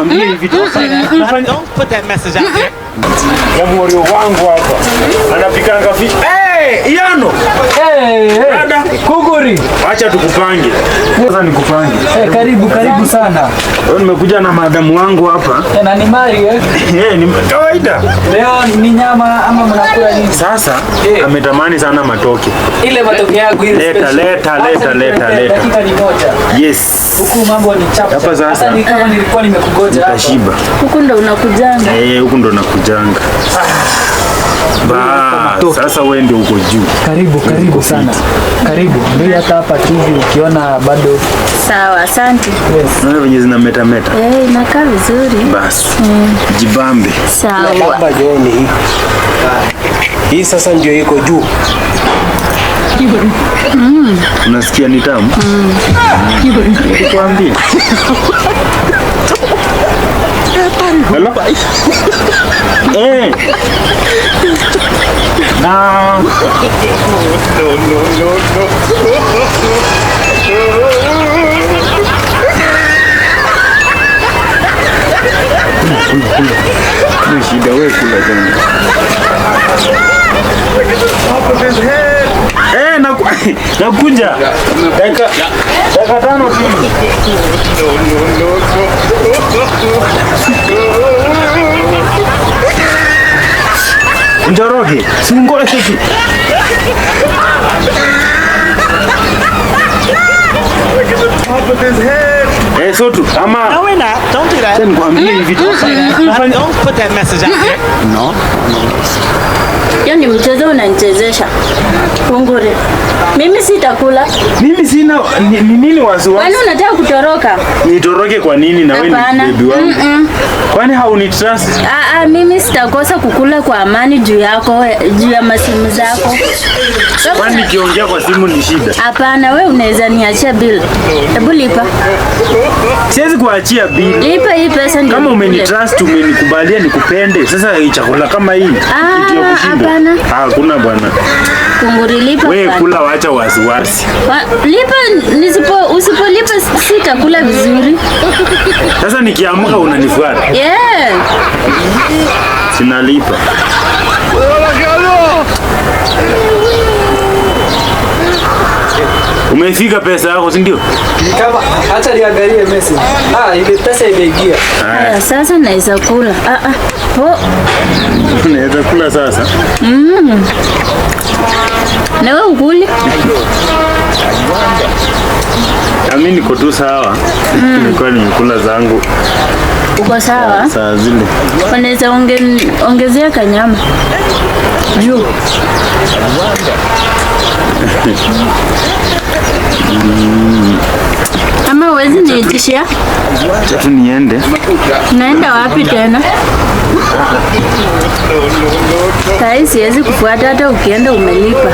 Don't put that message out there. Morio wangu hapa anapikanga vipi? Iano. Dada Kuguri. Acha tukupange. Sasa nikupange. Karibu sana. Leo nimekuja na madamu wangu hapa. Na ni mari ni kawaida. Leo ni nyama ama mnakula nini? Sasa ametamani sana matoke. Ile matoke yako ile. Leta. Dakika ni moja. Yes. Huku mambo ni chapa. Hapa sasa. Ni kama nilikuwa nimekugoja hapa. Utashiba. Huku ndo unakujanga. Huku ndo nakujanga. Sasa wewe ndio uko juu. Karibu sana. Karibu. Ndio hata hapa TV ukiona bado. Sawa, asante. Yes. Naona venye zinameta. Inakaa vizuri. Basi. Jibambe. Sawa. Baba Joni. Hii sasa ndio iko juu. Unasikia ni tamu? Nikwambie. Hello? No. Shida wewe kula tena. Nakuja. Dakika 5 tu. Njoroge, singole sisi. So tu ama. No, we're not. Don't do that. Don't put that message out there. No. Yaani mchezo unanichezesha. Kunguri. Mimi sitakula. Mimi sina nini wasiwasi. Kwani unataka kutoroka? Nitoroke kwa nini na wewe ni baby wangu? Kwani haunitrust? Mimi sitakosa kukula kwa amani juu yako, juu ya masimu zako. Kwani nikiongea kwa simu ni shida? Hapana, wewe unaweza niachia bill. Hebu lipa. Siwezi kuachia bill. Lipa hii pesa ndio. Kama umenitrust, umenikubalia nikupende. Sasa chakula kama hii hapana. Hakuna bwana. Kunguri lipa. Wewe kula, wacha wasiwasi. Lipa, usipolipa sitakula vizuri. Sasa nikiamka unanifuata. Sinalipa. Umefika pesa yako, si ndio? Kama acha niangalie message. Ile pesa imeingia. Sasa naweza kula. Naweza kula sasa. Na wewe ukule? Mimi niko tu sawa. Nilikuwa nimekula zangu. Uko sawa? Saa zile. Unaweza ongezea kanyama. Juu. Ama uwezi niitishia? Chatu niende. Naenda wapi tena? Sai siwezi kufuata hata ukienda umelipa.